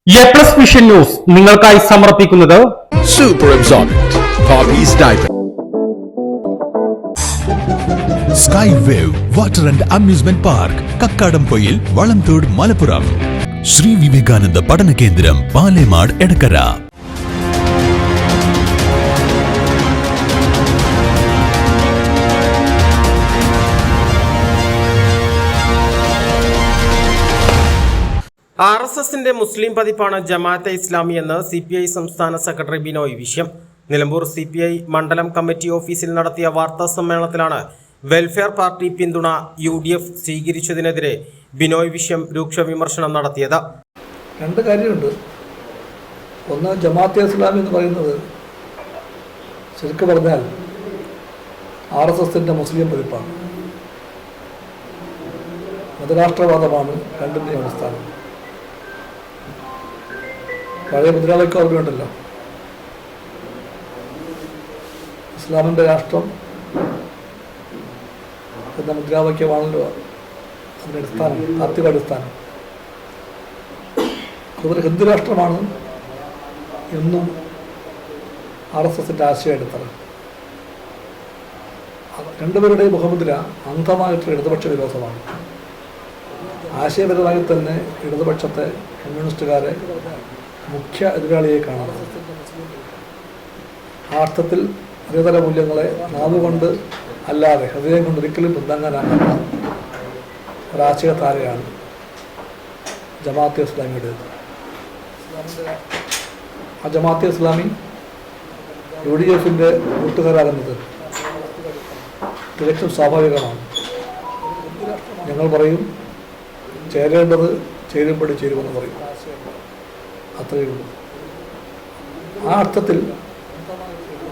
A+ vision news നിങ്ങൾക്കായി സമർപ്പിക്കുന്നത് Super Absorbent Poppy's Diaper. Sky Wave Water and Amusement Park, Kakkadampoyil, Valamthode, Malappuram. Shri Vivekananda പഠന കേന്ദ്രം, പാലേമാട്, എടക്കര. RSSന്റെ മുസ്ലിം പതിപ്പാണ് ജമാഅത്തെ ഇസ്ലാമി എന്ന് CPI സംസ്ഥാന സെക്രട്ടറി ബിനോയ് വിശ്യം. നിലമ്പൂർ CPI മണ്ഡലം കമ്മിറ്റി ഓഫീസിൽ നടത്തിയ വാർത്താ സമ്മേളനത്തിലാണ് വെൽഫെയർ പാർട്ടി പിന്തുണ UDF സ്വീകരിച്ചതിനെതിരെ ബിനോയ് വിശ്യം രൂക്ഷ വിമർശനം നടത്തിയത്. രണ്ട് കാര്യമുണ്ട്. ഒന്ന്, ജമാഅത്തെ ഇസ്ലാമി എന്ന് പറയുന്നത് ശരിക്കും പറഞ്ഞാൽ RSSന്റെ മുസ്ലിം പതിപ്പാണ്. മതരാഷ്ട്രവാദമാണ് രണ്ടിൻ്റെയും അടിസ്ഥാനം. പഴയ മുദ്രാവാക്യം ഓർമ്മയുണ്ടല്ലോ, ഇസ്ലാമിൻ്റെ രാഷ്ട്രം എന്ന മുദ്രാവാക്യമാണല്ലോ അതിൻ്റെ അടിസ്ഥാനം, താത്വിക അടിസ്ഥാനം. അതുപോലെ ഹിന്ദു രാഷ്ട്രമാണ് എന്നും RSSന്റെ ആശയ അടിത്തറ. രണ്ടുപേരുടെയും മുഖമുദ്ര അന്ധമായിട്ടുള്ള ഇടതുപക്ഷ വിരോധമാണ്. ആശയപരമായി തന്നെ ഇടതുപക്ഷത്തെ, കമ്മ്യൂണിസ്റ്റുകാരെ മുഖ്യ എതിരാളിയെ കാണാം. ആ അർത്ഥത്തിൽ അതേതര മൂല്യങ്ങളെ നാവുകൊണ്ട് അല്ലാതെ ഹൃദയം കൊണ്ട് ഒരിക്കലും പിന്താങ്ങാനാകാത്ത ഒരാശയധാരയാണ് ജമാഅത്തെ ഇസ്ലാമിയുടേത്. ആ ജമാഅത്തെ ഇസ്ലാമി UDFന്റെ കൂട്ടുകാരാകുന്നത് തികച്ചും സ്വാഭാവികമാണ്. ഞങ്ങൾ പറയും, ചേരേണ്ടത് ചേരുമ്പടി ചേരുമെന്ന് പറയും. അത്രയേ ഉള്ളൂ. ആ അർത്ഥത്തിൽ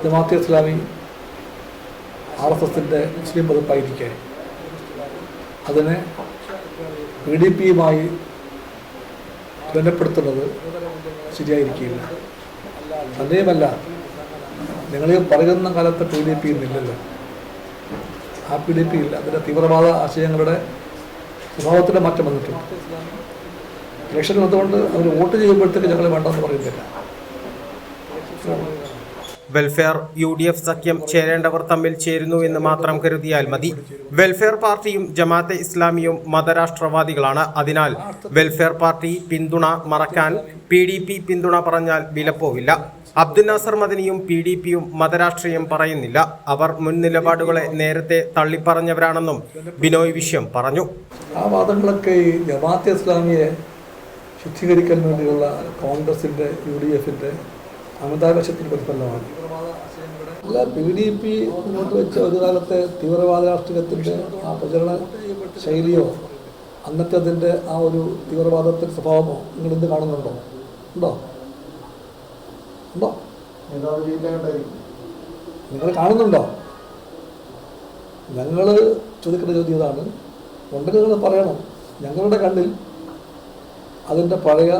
ജമാഅത്തെ ഇസ്ലാമി RSSന്റെ മുസ്ലിം പതിപ്പായിരിക്കെ അതിനെ PDPയുമായി ബന്ധപ്പെടുത്തുന്നത് ശരിയായിരിക്കില്ല. തന്നെയുമല്ല, നിങ്ങൾ പറയുന്ന കാലത്ത് PDP ഇന്നില്ലല്ലോ. ആ PDP ഇല്ല. അതിൻ്റെ തീവ്രവാദ ആശയങ്ങളുടെ സ്വഭാവത്തിൻ്റെ മാറ്റം വന്നിട്ടുണ്ട്. ഇലക്ഷൻ വന്നുകൊണ്ട് അവർ വോട്ട് ചെയ്യുമ്പോഴത്തേക്ക് ഞങ്ങൾ വേണ്ടെന്ന് പറയുന്നില്ല. വെൽഫെയർ UDF സഖ്യം ചേരേണ്ടവർ തമ്മിൽ ചേരുന്നു എന്ന് മാത്രം കരുതിയാൽ മതി. വെൽഫെയർ പാർട്ടിയും ജമാഅത്തെ ഇസ്ലാമിയും മതരാഷ്ട്രവാദികളാണ്. അതിനാൽ വെൽഫെയർ പാർട്ടി പിന്തുണ മറക്കാൻ PDP പിന്തുണ പറഞ്ഞാൽ വിലപ്പോവില്ല. അബ്ദുൽ നാസർ മദനിയും PDPയും മതരാഷ്ട്രീയം പറയുന്നില്ല. അവർ മുൻ നിലപാടുകളെ നേരത്തെ തള്ളിപ്പറഞ്ഞവരാണെന്നും ബിനോയ് വിശ്യം പറഞ്ഞു. ആ വാദങ്ങളൊക്കെ ഈ ജമാഅത്തെ ഇസ്ലാമിയെ ശുദ്ധീകരിക്കാൻ വേണ്ടിയുള്ള കോൺഗ്രസിൻ്റെ UDFന്റെ അമിതാവേശത്തിന് പ്രതിഫലമാണ്. അല്ല, PDP മുന്നോട്ട് വെച്ച ഒരു കാലത്തെ തീവ്രവാദ രാഷ്ട്രീയത്തിൻ്റെ ആ പ്രചരണ ശൈലിയോ അന്നത്തെ അതിൻ്റെ ആ ഒരു തീവ്രവാദത്തിൻ്റെ സ്വഭാവമോ നിങ്ങൾ എന്ത് കാണുന്നുണ്ടോ? ഉണ്ടോ? നിങ്ങൾ കാണുന്നുണ്ടോ? ഞങ്ങൾ ചോദിക്കേണ്ട ചോദ്യം ഇതാണ്. ഉണ്ടെങ്കിൽ നിങ്ങൾ പറയണം. ഞങ്ങളുടെ കണ്ണിൽ അതിൻ്റെ പഴയ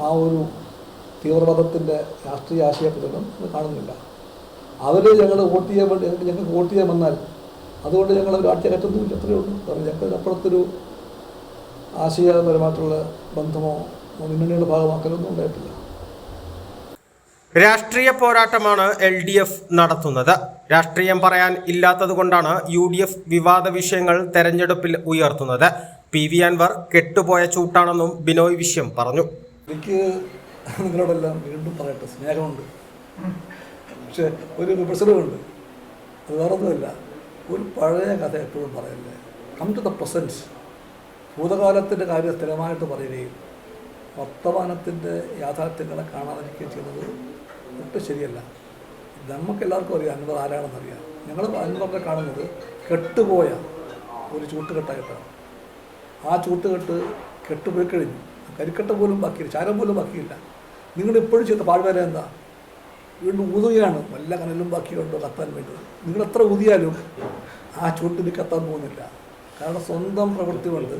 ആ ഒരു തീവ്രവാദത്തിൻ്റെ രാഷ്ട്രീയ ആശയപ്രചരണം കാണുന്നില്ല. അവർ ഞങ്ങൾ വോട്ട് ചെയ്യാൻ വേണ്ടി ഞങ്ങൾക്ക് വോട്ട് ചെയ്യാൻ വന്നാൽ അതുകൊണ്ട് ഞങ്ങൾ ഒരു ആഴ്ചകറ്റൊന്നുമില്ല. അത്രയേ ഉള്ളൂ. കാരണം ഞങ്ങൾക്ക് അപ്പുറത്തൊരു ആശയപരമായിട്ടുള്ള ബന്ധമോ മുന്നണിയുടെ ഭാഗമാക്കലൊന്നും ഉണ്ടായിട്ടില്ല. രാഷ്ട്രീയ പോരാട്ടമാണ് LDF നടത്തുന്നത്. രാഷ്ട്രീയം പറയാൻ ഇല്ലാത്തതുകൊണ്ടാണ് UDF വിവാദ വിഷയങ്ങൾ തെരഞ്ഞെടുപ്പിൽ ഉയർത്തുന്നത്. PV അൻവർ കെട്ടുപോയ ചൂട്ടാണെന്നും ബിനോയ് വിശ്യം പറഞ്ഞു. എനിക്ക് നിങ്ങളോടെല്ലാം വീണ്ടും പറയട്ടെ, സ്നേഹമുണ്ട്, പക്ഷെ ഒരു വിമർശനമുണ്ട്. അത് വേറൊന്നുമില്ല. ഒരു പഴയ കഥ എപ്പോഴും പറയല്ലേ. Come to the present. ഭൂതകാലത്തിൻ്റെ കാര്യം സ്ഥിരമായിട്ട് പറയുകയും വർത്തമാനത്തിൻ്റെ യാഥാർത്ഥ്യങ്ങളെ കാണാതിരിക്കുകയും ചെയ്യുന്നത് ഒട്ടും ശരിയല്ല. നമുക്കെല്ലാവർക്കും അറിയാം അൻവർ ആരാണെന്നറിയാം. ഞങ്ങൾ അൻവറിനെ കാണുന്നത് കെട്ടുപോയ ഒരു ചൂട്ടുകെട്ടായിട്ടാണ്. ആ ചൂട്ടുകെട്ട് കെട്ടുപോയി കഴിഞ്ഞു. കരിക്കട്ട പോലും ബാക്കിയില്ല, ചാരം പോലും ബാക്കിയില്ല. നിങ്ങളിപ്പോഴും ചെയ്ത പാഴ്വേല എന്താ? വീണ്ടും ഊതുകയാണ്. വല്ല കനലും ബാക്കിയുണ്ടോ കത്താൻ വേണ്ടി? നിങ്ങൾ എത്ര ഊതിയാലും ആ ചൂട്ടിന് കത്താൻ പോകുന്നില്ല. കാരണം സ്വന്തം പ്രവൃത്തി കൊണ്ട്,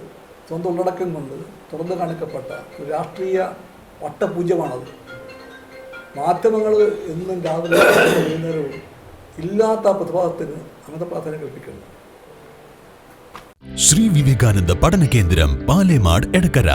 സ്വന്തം ഉള്ളടക്കം കൊണ്ട് തുറന്നു കാണിക്കപ്പെട്ട ഒരു രാഷ്ട്രീയ വട്ടപൂജ്യമാണത്. മാധ്യമങ്ങൾ എന്നും രാവിലെ വൈകുന്നേരവും ഇല്ലാത്ത പ്രതിഭാസത്തിന് അമിത പ്രാധാന്യം കൽപ്പിക്കുന്നു. ശ്രീ വിവേകാനന്ദ പഠന കേന്ദ്രം, പാലേമാട്, എടക്കര.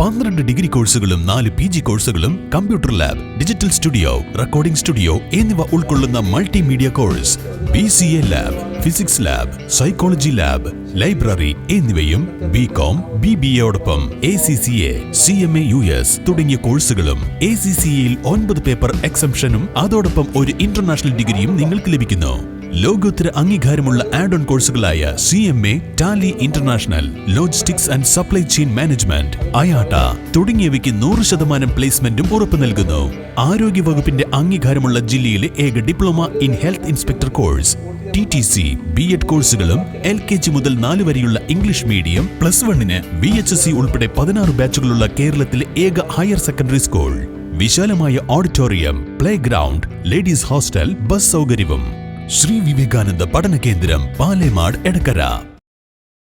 12 ഡിഗ്രി കോഴ്സുകളും 4 PG കോഴ്സുകളും, computer lab, digital studio, recording studio എന്നിവ ഉൾക്കൊള്ളുന്ന multimedia course, BCA lab, physics lab, psychology lab, library എന്നിവയും BCom, BBAയോടൊപ്പം ACCA, CMA US തുടങ്ങിയ കോഴ്സുകളും. ACCAയിൽ 9 പേപ്പർ എക്സംഷനും അതോടൊപ്പം ഒരു ഇന്റർനാഷണൽ ഡിഗ്രിയും നിങ്ങൾക്ക് ലഭിക്കുന്നു. ലോകോത്തര അംഗീകാരമുള്ള ആഡ് ഓൺ കോഴ്സുകളായ CMA, Tally international, logistics and supply chain management, IATA തുടങ്ങിയവയ്ക്ക് 100% പ്ലേസ്മെന്റും ഉറപ്പു നൽകുന്നു. ആരോഗ്യ വകുപ്പിന്റെ അംഗീകാരമുള്ള ജില്ലയിലെ ഏക diploma in health inspector course, TTC, B.Ed കോഴ്സുകളും, LKG മുതൽ 4 വരെയുള്ള ഇംഗ്ലീഷ് മീഡിയം, +1 VHSC ഉൾപ്പെടെ 16 ബാച്ചുകളുള്ള കേരളത്തിലെ ഏക ഹയർ സെക്കൻഡറി സ്കൂൾ. വിശാലമായ auditorium, play ground, ladies hostel, bus സൗകര്യവും. ശ്രീ വിവേകാനന്ദ പഠന കേന്ദ്രം, പാലേമാട്, എടക്കര.